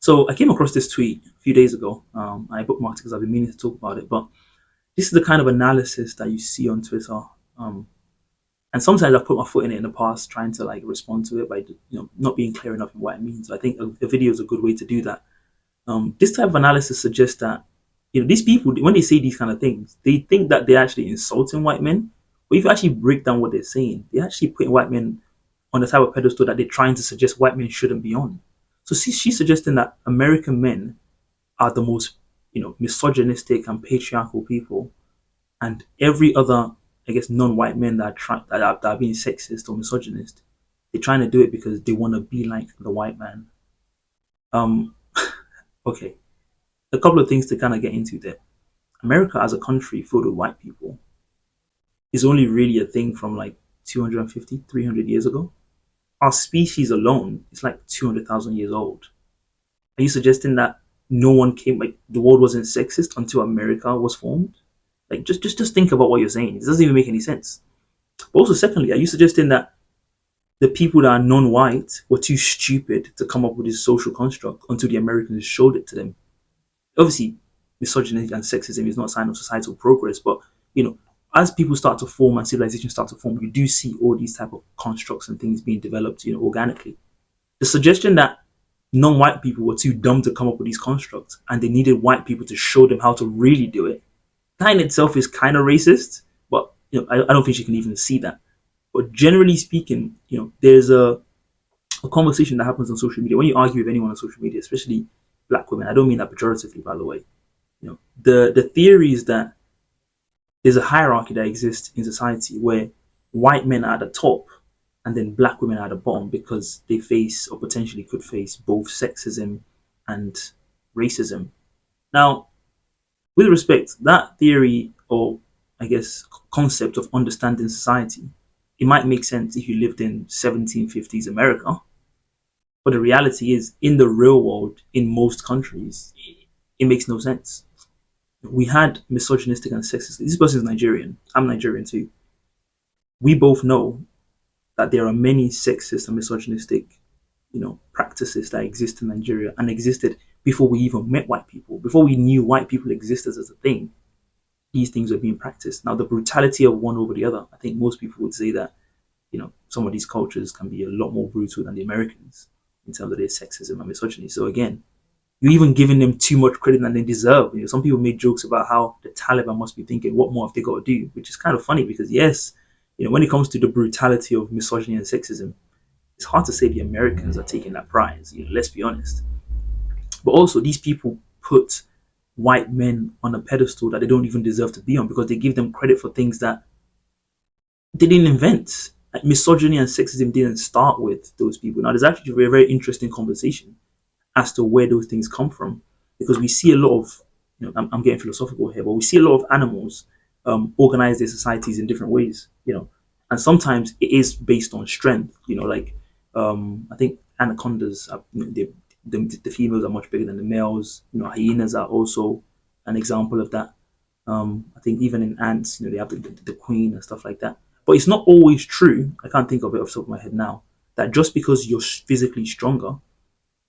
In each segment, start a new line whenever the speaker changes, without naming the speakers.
So I came across this tweet a few days ago. I bookmarked it because I've been meaning to talk about it. But this is the kind of analysis that you see on Twitter. Um, and sometimes I've put my foot in it in the past, trying to like respond to it by not being clear enough in what it means. So I think a video is a good way to do that. This type of analysis suggests that these people, when they say these kind of things, they think that they're actually insulting white men. But if you actually break down what they're saying, they're actually putting white men on the type of pedestal that they're trying to suggest white men shouldn't be on. So she's suggesting that American men are the most, misogynistic and patriarchal people, and every other, I guess, non-white men that are being sexist or misogynist, they're trying to do it because they want to be like the white man. Um, okay, a couple of things to kind of get into there. America as a country filled with white people is only really a thing from like 250, 300 years ago. Our species alone is like 200,000 years old. Are you suggesting that no one came, like the world wasn't sexist until America was formed? Like just think about what you're saying. It doesn't even make any sense. But also, secondly, are you suggesting that the people that are non-white were too stupid to come up with this social construct until the Americans showed it to them? Obviously, misogyny and sexism is not a sign of societal progress, but you know, as people start to form and civilizations start to form, you do see all these type of constructs and things being developed, organically. The suggestion that non-white people were too dumb to come up with these constructs and they needed white people to show them how to really do it, that in itself is kind of racist. But I don't think you can even see that. But generally speaking, there's a conversation that happens on social media when you argue with anyone on social media, especially black women. I don't mean that pejoratively, by the way. The theory is that there's a hierarchy that exists in society where white men are at the top and then black women are at the bottom because they face or potentially could face both sexism and racism. Now, with respect, that theory or I guess concept of understanding society, it might make sense if you lived in 1750s America, but the reality is, in the real world, in most countries, it makes no sense. We had misogynistic and sexist. This person is Nigerian. I'm Nigerian too. We both know that there are many sexist and misogynistic, practices that exist in Nigeria and existed before we even met white people. Before we knew white people existed as a thing, these things were being practiced. Now, the brutality of one over the other, I think most people would say that, some of these cultures can be a lot more brutal than the Americans in terms of their sexism and misogyny. So again, you're even giving them too much credit than they deserve. Some people made jokes about how the Taliban must be thinking, what more have they got to do? Which is kind of funny because yes, when it comes to the brutality of misogyny and sexism, it's hard to say the Americans are taking that prize. Let's be honest. But also, these people put white men on a pedestal that they don't even deserve to be on because they give them credit for things that they didn't invent. Like misogyny and sexism didn't start with those people. Now, there's actually a very, very interesting conversation as to where those things come from because we see a lot of, I'm getting philosophical here, but we see a lot of animals organize their societies in different ways, and sometimes it is based on strength, like I think anacondas, the females are much bigger than the males. Hyenas are also an example of that. I think even in ants, they have the queen and stuff like that. But it's not always true. I can't think of it off the top of my head now. That just because you're physically stronger,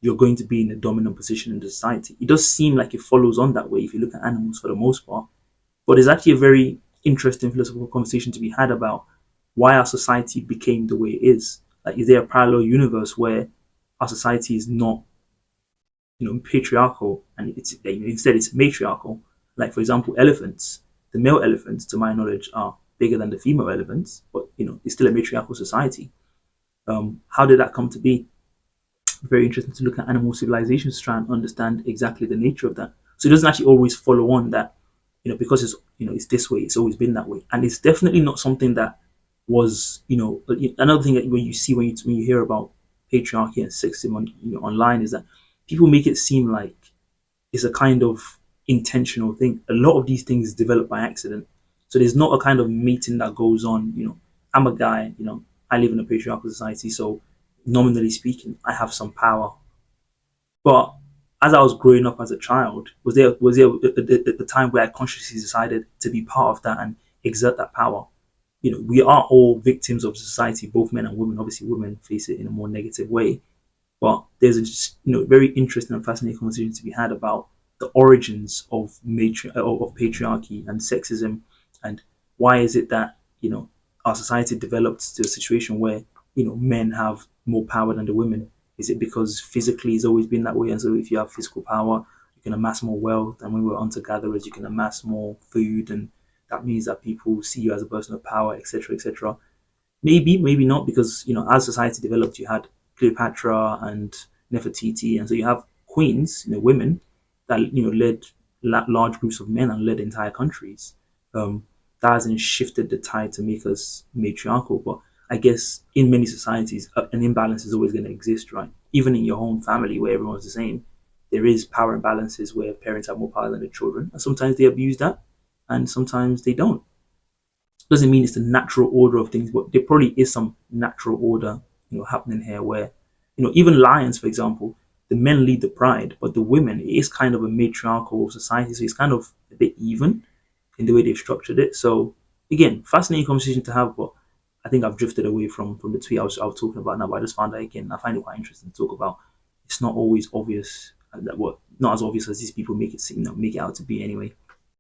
you're going to be in a dominant position in the society. It does seem like it follows on that way if you look at animals for the most part. But there's actually a very interesting philosophical conversation to be had about why our society became the way it is. Like, is there a parallel universe where our society is not, patriarchal and instead it's matriarchal? Like, for example, elephants. The male elephants, to my knowledge, are bigger than the female elephants, but it's still a matriarchal society. How did that come to be? Very interesting to look at animal civilizations to try and understand exactly the nature of that. So it doesn't actually always follow on that, because it's this way, it's always been that way. And it's definitely not something that was, another thing that when you see when you hear about patriarchy and sexism online is that people make it seem like it's a kind of intentional thing. A lot of these things develop by accident. So there's not a kind of meeting that goes on, I'm a guy, I live in a patriarchal society, so nominally speaking, I have some power. But as I was growing up as a child, was there a time where I consciously decided to be part of that and exert that power? We are all victims of society, both men and women. Obviously, women face it in a more negative way. But there's a just, very interesting and fascinating conversation to be had about the origins of of patriarchy and sexism, and why is it that our society developed to a situation where men have more power than the women? Is it because physically it's always been that way, and so if you have physical power, you can amass more wealth, and when we were hunter gatherers, you can amass more food, and that means that people see you as a person of power, etc., etc. Maybe, maybe not, because as society developed, you had Cleopatra and Nefertiti, and so you have queens, women that led large groups of men and led entire countries. Um, that hasn't shifted the tide to make us matriarchal, but I guess in many societies, an imbalance is always going to exist, right? Even in your own family, where everyone's the same, there is power imbalances where parents have more power than the children, and sometimes they abuse that, and sometimes they don't. Doesn't mean it's the natural order of things, but there probably is some natural order, happening here where, even lions, for example, the men lead the pride, but the women, it is kind of a matriarchal society, so it's kind of a bit even in the way they've structured it. So again, fascinating conversation to have, but I think I've drifted away from the tweet I was talking about now. But I just found that again, I find it quite interesting to talk about. It's not always obvious that what not as obvious as these people make it seem, make it out to be anyway.